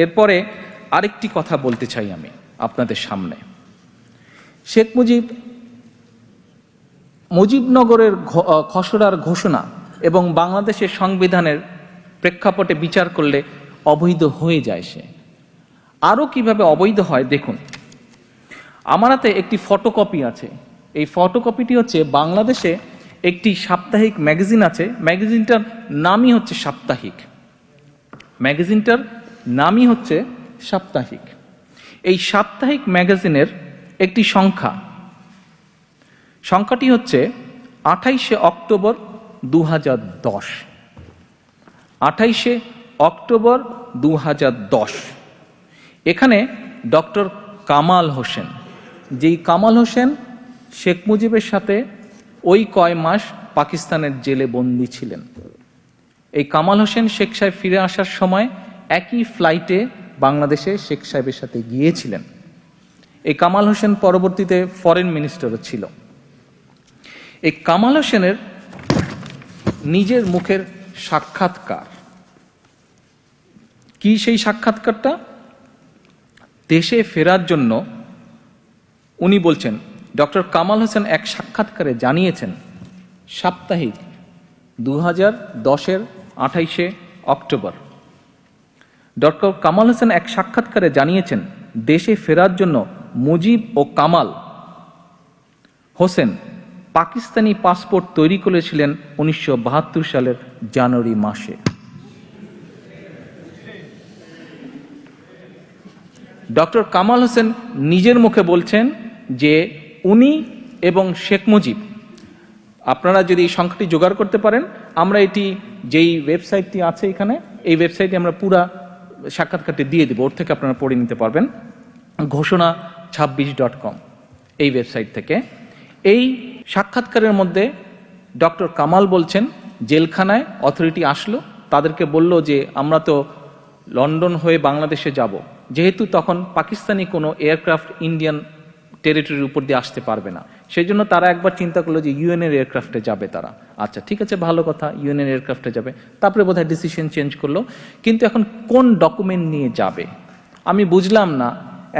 এরপরে আরেকটি কথা বলতে চাই আমি আপনাদের সামনে। শেখ মুজিবনগরের খসড়ার ঘোষণা এবং বাংলাদেশের সংবিধানের প্রেক্ষাপটে বিচার করলে অবৈধ হয়ে যায় সে। আরও কিভাবে অবৈধ হয় দেখুন, আমার হাতে একটি ফটোকপি আছে। এই ফটোকপিটি হচ্ছে বাংলাদেশে একটি সাপ্তাহিক ম্যাগাজিন আছে, ম্যাগাজিনটার নামই হচ্ছে সাপ্তাহিক, ম্যাগাজিনটার নামই হচ্ছে সাপ্তাহিক। এই সাপ্তাহিক ম্যাগাজিনের একটি সংখ্যাটি হচ্ছে 28শে অক্টোবর 2010। 28শে অক্টোবর 2010। এখানে ডক্টর কামাল হোসেন, যেই কামাল হোসেন শেখ মুজিবের সাথে ওই কয় মাস পাকিস্তানের জেলে বন্দী ছিলেন, এই কামাল হোসেন শেখ সাহেব ফিরে আসার সময় একই ফ্লাইটে বাংলাদেশে শেখ সাহেবের সাথে গিয়েছিলেন। এই কামাল হোসেন পরবর্তীতে ফরেন মিনিস্টারও ছিল। এই কামাল হোসেনের নিজের মুখের সাক্ষাৎকার। কি সেই সাক্ষাৎকারটা? দেশে ফেরার জন্য উনি বলছেন, ডক্টর কামাল হোসেন এক সাক্ষাৎকারে জানিয়েছেন, সাপ্তাহিক 2010-এর 28শে অক্টোবর, ডক্টর কামাল হোসেন এক সাক্ষাৎকারে জানিয়েছেন, দেশে ফেরার জন্য মুজিব ও কামাল হোসেন পাকিস্তানি পাসপোর্ট তৈরি করেছিলেন 1972 সালের জানুয়ারি মাসে। ডক্টর কামাল হোসেন নিজের মুখে বলছেন যে উনি এবং শেখ মুজিব, আপনারা যদি এই সংখ্যাটি জোগাড় করতে পারেন, আমরা এটি যেই ওয়েবসাইটটি আছে এখানে, এই ওয়েবসাইটে আমরা পুরা সাক্ষাৎকারটি দিয়ে দেব, ওর থেকে আপনারা পড়ে নিতে পারবেন, ঘোষণা26.com এই ওয়েবসাইট থেকে। এই সাক্ষাৎকারের মধ্যে ডক্টর কামাল বলছেন, জেলখানায় অথরিটি আসলো, তাদেরকে বলল যে আমরা তো লন্ডন হয়ে বাংলাদেশে যাব, যেহেতু তখন পাকিস্তানি কোনো এয়ারক্রাফট ইন্ডিয়ান টেরিটরির উপর দিয়ে আসতে পারবে না, সেই জন্য তারা একবার চিন্তা করলো যে ইউএনের এয়ারক্রাফটে যাবে তারা। আচ্ছা ঠিক আছে, ভালো কথা, ইউএনের এয়ারক্রাফটে যাবে। তারপরে বোধহয় ডিসিশন চেঞ্জ করলো, কিন্তু এখন কোন ডকুমেন্ট নিয়ে যাবে আমি বুঝলাম না।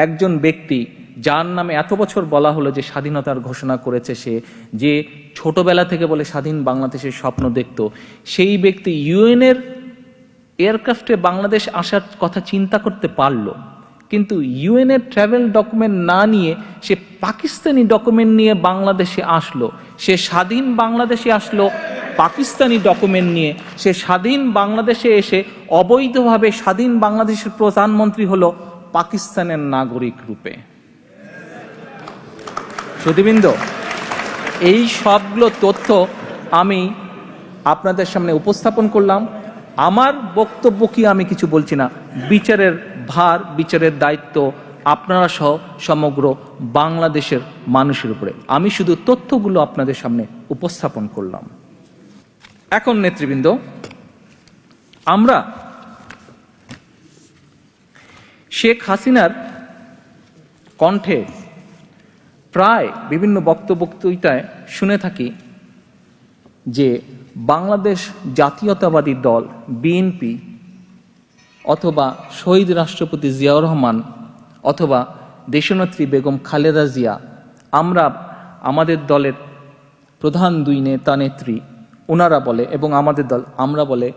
একজন ব্যক্তি যার নামে এত বছর বলা হলো যে স্বাধীনতার ঘোষণা করেছে, সে যে ছোটবেলা থেকে বলে স্বাধীন বাংলাদেশের স্বপ্ন দেখত, সেই ব্যক্তি ইউএনের এয়ারক্রাফটে বাংলাদেশ আসার কথা চিন্তা করতে পারলো, কিন্তু ইউএনের ট্রাভেল ডকুমেন্ট না নিয়ে সে পাকিস্তানি ডকুমেন্ট নিয়ে বাংলাদেশে আসলো। সে স্বাধীন বাংলাদেশে আসলো পাকিস্তানি ডকুমেন্ট নিয়ে। সে স্বাধীন বাংলাদেশে এসে অবৈধভাবে স্বাধীন বাংলাদেশের প্রধানমন্ত্রী হলো পাকিস্তানের নাগরিক রূপে। সুধীবৃন্দ, এই সবগুলো তথ্য আমি আপনাদের সামনে উপস্থাপন করলাম। আমার বক্তব্য কি, আমি কিছু বলছি না, বিচারের ভার, বিচারের দায়িত্ব আপনারা সহ সমগ্র বাংলাদেশের মানুষের উপরে। আমি শুধু তথ্যগুলো আপনাদের সামনে উপস্থাপন করলাম। এখন নেতৃবৃন্দ, আমরা শেখ হাসিনার কণ্ঠে প্রায় বিভিন্ন বক্তব্যটায় শুনে থাকি যে বাংলাদেশ জাতীয়তাবাদী দল বিএনপি অথবা শহীদ রাষ্ট্রপতি জিয়াউর রহমান অথবা দেশনেত্রী বেগম খালেদা জিয়া, আমরা আমাদের দলের প্রধান দুই নেতা নেত্রী ওনারা বলে, এবং আমাদের দল আমরা বলে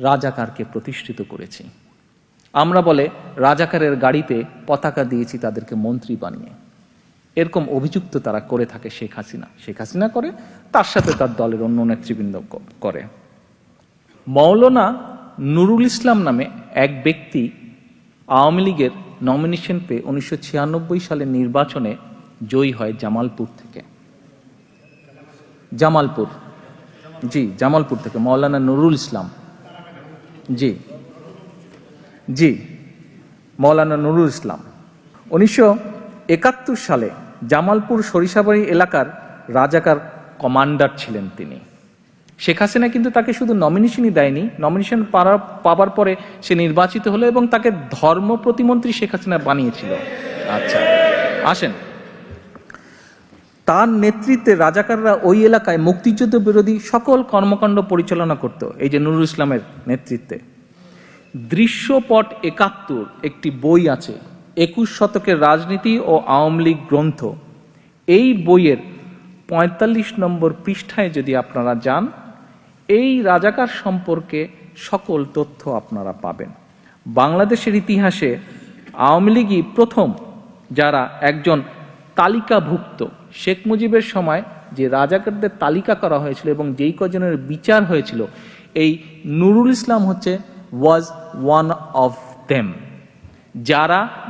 রাজাকারকে প্রতিষ্ঠিত করেছি, আমরা বলে রাজাকারের গাড়িতে পতাকা দিয়েছি তাদেরকে মন্ত্রী বানিয়ে। এরকম অভিযুক্ত তারা করে থাকে শেখ হাসিনা করে, তার সাথে তার দলের অন্য নেতৃবৃন্দ করে। মৌলানা নুরুল ইসলাম নামে এক ব্যক্তি আওয়ামী লীগের নমিনেশন পেয়ে 1996 সালের নির্বাচনে জয়ী হয় জামালপুর থেকে। জামালপুর থেকে মৌলানা নুরুল ইসলাম, মৌলানা নুরুল ইসলাম 1971 সালে জামালপুর সরিষাবাড়ি এলাকার রাজাকার কমান্ডার ছিলেন তিনি। শেখ হাসিনা কিন্তু তাকে শুধু নমিনেশনই দেয়নি, নমিনেশন পাবার পরে সে নির্বাচিত হলো এবং তাকে ধর্ম প্রতিমন্ত্রী শেখ হাসিনা বানিয়েছিল। আচ্ছা আসেন, তার নেতৃত্বে রাজাকাররা ওই এলাকায় মুক্তিযুদ্ধ বিরোধী সকল কর্মকাণ্ড পরিচালনা করত, এই যে নুরুল ইসলামের নেতৃত্বে। দৃশ্যপট ৭১ একটি বই আছে, ২১ শতকের রাজনীতি ও আওয়ামী লীগ গ্রন্থ। এই বইয়ের ৪৫ নম্বর পৃষ্ঠায় যদি আপনারা যান, এই রাজাকার সম্পর্কে সকল তথ্য আপনারা পাবেন। বাংলাদেশের ইতিহাসে আওয়ামী লীগই প্রথম যারা একজন তালিকাভুক্ত, শেখ মুজিবের সময় যে রাজাকারদের তালিকা করা হয়েছিল এবং যেই কজনের বিচার হয়েছিল, এই নুরুল ইসলাম হচ্ছে ওয়াজ ওয়ান অফ দেম,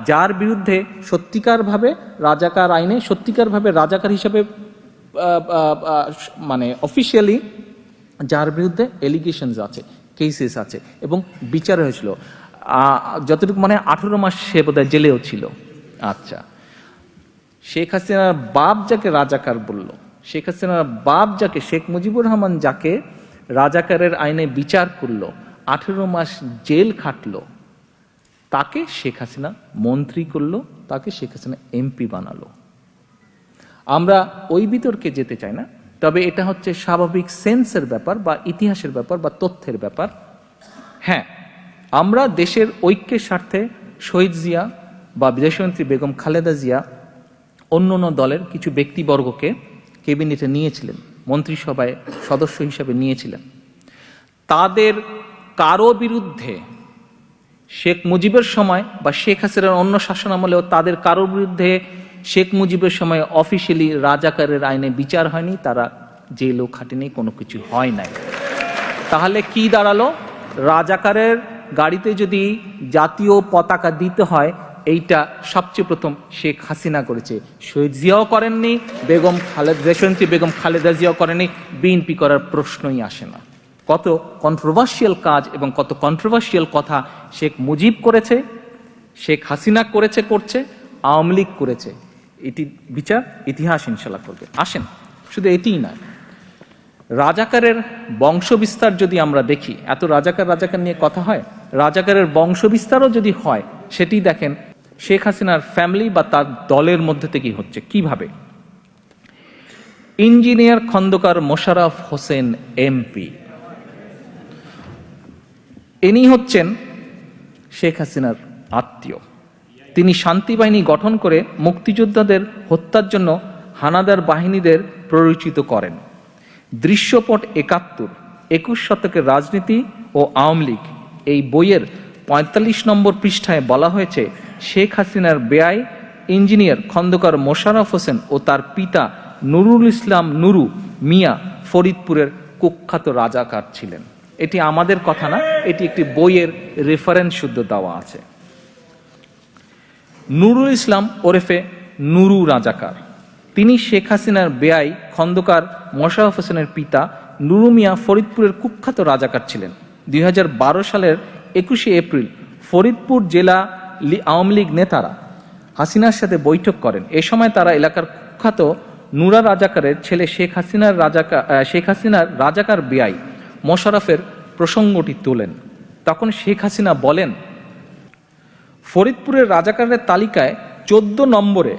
যার বিরুদ্ধে সত্যিকারভাবে রাজাকার আইনে সত্যিকারভাবে রাজাকার হিসাবে মানে অফিসিয়ালি যার বিরুদ্ধে এলিগেশনস আছে, কেসেস আছে এবং বিচার হয়েছিল। যতটুকু মানে 18 মাস সে বোধহয় জেলেও ছিল। আচ্ছা, শেখ হাসিনার বাপ যাকে রাজাকার বলল, শেখ হাসিনার বাপ যাকে, শেখ মুজিবুর রহমান যাকে রাজাকারের আইনে বিচার করলো, 18 মাস জেল খাটলো, তাকে শেখ হাসিনা মন্ত্রী করলো, তাকে শেখ হাসিনা এমপি বানালো। আমরা ওই বিতর্কে যেতে চাই না, তবে এটা হচ্ছে স্বাভাবিক সেন্সের ব্যাপার বা ইতিহাসের ব্যাপার বা তথ্যের ব্যাপার। হ্যাঁ, আমরা দেশের ঐক্যের স্বার্থে শহীদ জিয়া বা বিদেশমন্ত্রী বেগম খালেদা জিয়া অন্য দলের কিছু ব্যক্তিবর্গকে ক্যাবিনেটে নিয়েছিলেন, মন্ত্রিসভায় সদস্য হিসেবে নিয়েছিলেন। তাদের কারো বিরুদ্ধে শেখ মুজিবের সময় বা শেখ হাসিনার অন্য শাসন আমলেও তাদের কারোর বিরুদ্ধে শেখ মুজিবের সময় অফিসিয়ালি রাজাকারের আইনে বিচার হয়নি, তারা জেলও খাটেনি, কোনো কিছু হয় নাই। তাহলে কি দাঁড়ালো? রাজাকারের গাড়িতে যদি জাতীয় পতাকা দিতে হয়, এইটা সবচেয়ে প্রথম শেখ হাসিনা করেছে, শহীদ জিয়াও করেননি, দেশনেত্রী বেগম খালেদা জিয়াও করেনি, বিএনপি করার প্রশ্নই আসে না। কত কন্ট্রোভার্সিয়াল কাজ এবং কত কন্ট্রোভার্সিয়াল কথা শেখ মুজিব করেছে, শেখ হাসিনা করছে, আওয়ামী লীগ করেছে। এটি বিচার ইতিহাস ইনশাল্লাহ করবে। আসেন, শুধু এটিই নয়, রাজাকারের বংশবিস্তার যদি আমরা দেখি, এত রাজাকার নিয়ে কথা হয়, রাজাকারের বংশবিস্তারও যদি হয়, সেটি দেখেন শেখ হাসিনার ফ্যামিলি বা তার দলের মধ্যে থেকেই হচ্ছে। কিভাবে? ইঞ্জিনিয়ার খন্দকার মোশাররফ হোসেন এমপি, ইনি হচ্ছেন শেখ হাসিনার আত্মীয়। তিনি শান্তি বাহিনী গঠন করে মুক্তিযোদ্ধাদের হত্যার জন্য হানাদার বাহিনীদের প্ররোচিত করেন। দৃশ্যপট ৭১, ২১ শতকের রাজনীতি ও আওয়ামী লীগ, এই বইয়ের ৪৫ নম্বর পৃষ্ঠায় বলা হয়েছে, শেখ হাসিনার বেয়াই ইঞ্জিনিয়ার খন্দকার মোশাররফ হোসেন ও তার পিতা নুরুল ইসলাম নুরু মিয়া ফরিদপুরের কুখ্যাত রাজাকার ছিলেন। এটি আমাদের কথা না, এটি একটি বইয়ের রেফারেন্স শুদ্ধ দেওয়া আছে। নুরুল ইসলাম ওরফে নুরু রাজাকার, তিনি শেখ হাসিনার বেয়াই খন্দকার মোশাররফ হোসেনের পিতা নুরু মিয়া ফরিদপুরের কুখ্যাত রাজাকার ছিলেন। ২০১২ সালের ২১শে এপ্রিল ফরিদপুর জেলা আওয়ামী লীগ নেতারা হাসিনার সাথে বৈঠক করেন। এ সময় তারা এলাকার কুখ্যাত নুরা রাজাকারের ছেলে শেখ হাসিনার রাজাকার বেয়াই মোশাররফের প্রসঙ্গটি তোলেন। তখন শেখ হাসিনা বলেন, ফরিদপুরের রাজাকারের তালিকায় 14 নম্বরে,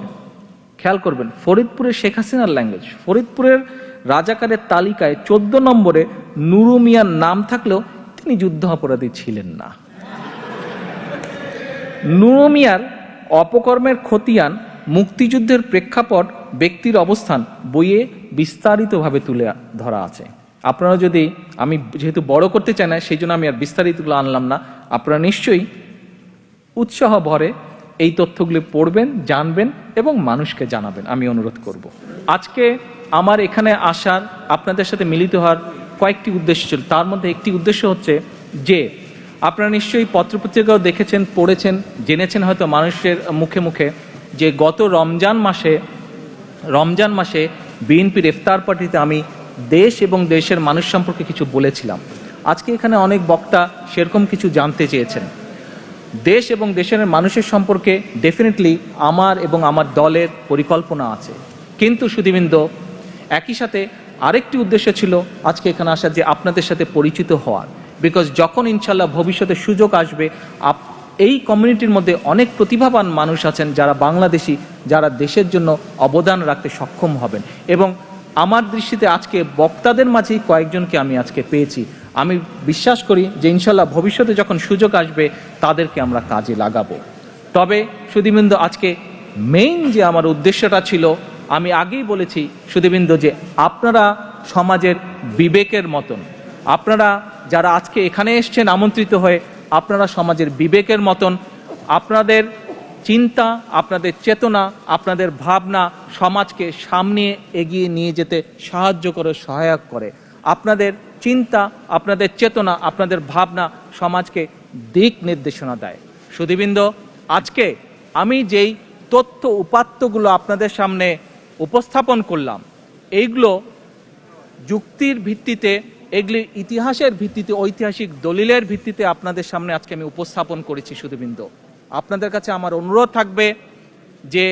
খেয়াল করবেন ফরিদপুরের শেখ হাসিনার ল্যাঙ্গুয়েজ, ফরিদপুরের রাজাকারের তালিকায় 14 নম্বরে নুরু মিয়ার নাম থাকলেও তিনি যুদ্ধ অপরাধী ছিলেন না। নুরু মিয়ার অপকর্মের খতিয়ান, মুক্তিযুদ্ধের প্রেক্ষাপট, ব্যক্তির অবস্থান বইয়ে বিস্তারিতভাবে তুলে ধরা আছে। আপনারা যদি, আমি যেহেতু বড় করতে চাই না, সেই জন্য আমি আর বিস্তারিতগুলো আনলাম না, আপনারা নিশ্চয়ই উৎসাহ ভরে এই তথ্যগুলি পড়বেন, জানবেন এবং মানুষকে জানাবেন, আমি অনুরোধ করব। আজকে আমার এখানে আসার, আপনাদের সাথে মিলিত হওয়ার কয়েকটি উদ্দেশ্য ছিল। তার মধ্যে একটি উদ্দেশ্য হচ্ছে যে, আপনারা নিশ্চয়ই পত্রপত্রিকাও দেখেছেন, পড়েছেন, জেনেছেন হয়তো মানুষের মুখে মুখে, যে গত রমজান মাসে বিএনপির ইফতার পার্টিতে আমি দেশ এবং দেশের মানুষ সম্পর্কে কিছু বলেছিলাম। আজকে এখানে অনেক বক্তা সেরকম কিছু জানতে চেয়েছেন। দেশ এবং দেশের মানুষের সম্পর্কে ডেফিনেটলি আমার এবং আমার দলের পরিকল্পনা আছে, কিন্তু শুধুবৃন্দ একই সাথে আরেকটি উদ্দেশ্য ছিল আজকে এখানে আসা, যে আপনাদের সাথে পরিচিত হওয়ার। বিকজ যখন ইনশাল্লাহ ভবিষ্যতে সুযোগ আসবে, এই কমিউনিটির মধ্যে অনেক প্রতিভাবান মানুষ আছেন যারা বাংলাদেশি, যারা দেশের জন্য অবদান রাখতে সক্ষম হবেন। এবং আমার দৃষ্টিতে আজকে বক্তাদের মাঝেই কয়েকজনকে আমি আজকে পেয়েছি। আমি বিশ্বাস করি যে ইনশাল্লাহ ভবিষ্যতে যখন সুযোগ আসবে তাদেরকে আমরা কাজে লাগাবো। তবে সুধীবৃন্দ, আজকে মেইন যে আমার উদ্দেশ্যটা ছিল, আমি আগেই বলেছি সুধীবৃন্দ, যে আপনারা সমাজের বিবেকের মতন, আপনারা যারা আজকে এখানে এসছেন আমন্ত্রিত হয়ে, আপনারা সমাজের বিবেকের মতন, আপনাদের চিন্তা, আপনাদের চেতনা, আপনাদের ভাবনা সমাজকে সামনে এগিয়ে নিয়ে যেতে সাহায্য করে, সহায়ক করে। আপনাদের চিন্তা, আপনাদের চেতনা, আপনাদের ভাবনা সমাজকে দিক নির্দেশনা দেয়। সুধীবৃন্দ, আজকে আমি যেই তথ্য উপাত্তগুলো আপনাদের সামনে উপস্থাপন করলাম, এইগুলো যুক্তির ভিত্তিতে, এগুলি ইতিহাসের ভিত্তিতে, ঐতিহাসিক দলিলের ভিত্তিতে আপনাদের সামনে আজকে আমি উপস্থাপন করেছি। সুধীবৃন্দ, আপনাদের কাছে আমার অনুরোধ থাকবে যে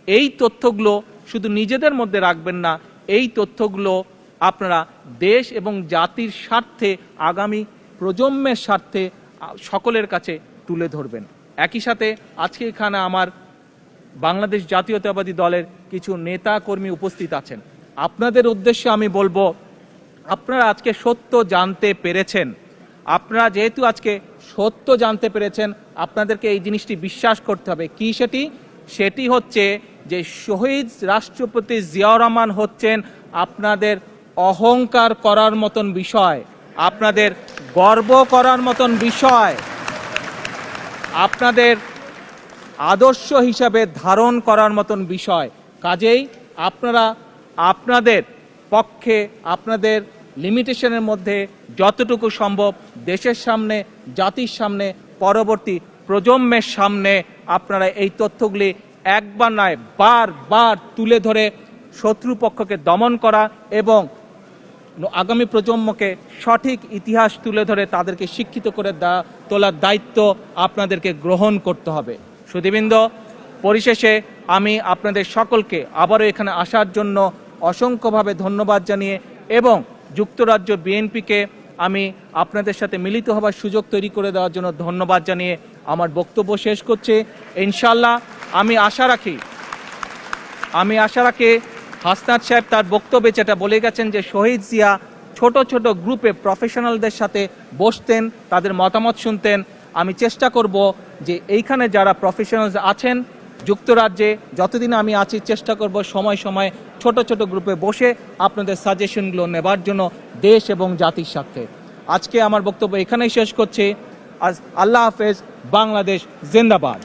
এই তথ্যগুলো শুধু নিজেদের মধ্যে রাখবেন না, এই তথ্যগুলো আপনারা দেশ এবং জাতির স্বার্থে, আগামী প্রজন্মের স্বার্থে সকলের কাছে তুলে ধরবেন। একই সাথে আজকে এখানে আমার বাংলাদেশ জাতীয়তাবাদী দলের কিছু নেতা কর্মী উপস্থিত আছেন। আপনাদের উদ্দেশ্যে আমি বলবো, আপনারা আজকে সত্য জানতে পেরেছেন। আপনারা যেহেতু আজকে সত্য জানতে পেরেছেন, আপনাদেরকে এই জিনিসটি বিশ্বাস করতে হবে। কি সেটি হচ্ছে যে শহীদ রাষ্ট্রপতি জিয়াউর রহমান হচ্ছেন আপনাদের অহংকার করার মতন বিষয়, আপনাদের গর্ব করার মতন বিষয়, আপনাদের আদর্শ হিসাবে ধারণ করার মতন বিষয়। কাজেই আপনারা আপনাদের পক্ষে, আপনাদের লিমিটেশনের মধ্যে যতটুকু সম্ভব দেশের সামনে, জাতির সামনে, পরবর্তী প্রজন্মের সামনে আপনারা এই তথ্যগুলি একবার নয় বারবার তুলে ধরে শত্রুপক্ষকে দমন করা এবং আগামী প্রজন্মকে সঠিক ইতিহাস তুলে ধরে তাদেরকে শিক্ষিত করে তোলার দায়িত্ব আপনাদেরকে গ্রহণ করতে হবে। সুধীবৃন্দ, পরিশেষে আমি আপনাদের সকলকে আবারও এখানে আসার জন্য অসংখ্যভাবে ধন্যবাদ জানিয়ে এবং যুক্তরাজ্য বিএনপিকে আমি আপনাদের সাথে মিলিত হবার সুযোগ তৈরি করে দেওয়ার জন্য ধন্যবাদ জানিয়ে আমার বক্তব্য শেষ করছি। ইনশাআল্লাহ আমি আশা রাখি হাসনাত সাহেব তার বক্তব্যে যেটা বলে গেছেন যে শহীদ জিয়া ছোট ছোট গ্রুপে প্রফেশনালদের সাথে বসতেন, তাদের মতামত শুনতেন। আমি চেষ্টা করব যে এইখানে যারা প্রফেশনালস আছেন যুক্তরাজ্যে, যতদিন আমি আছি চেষ্টা করব সময় সময় ছোট ছোট গ্রুপে বসে আপনাদের সাজেশনগুলো নেবার জন্য দেশ এবং জাতির স্বার্থে। আজকে আমার বক্তব্য এখানেই শেষ করছি। আল্লাহ হাফেজ। বাংলাদেশ জিন্দাবাদ।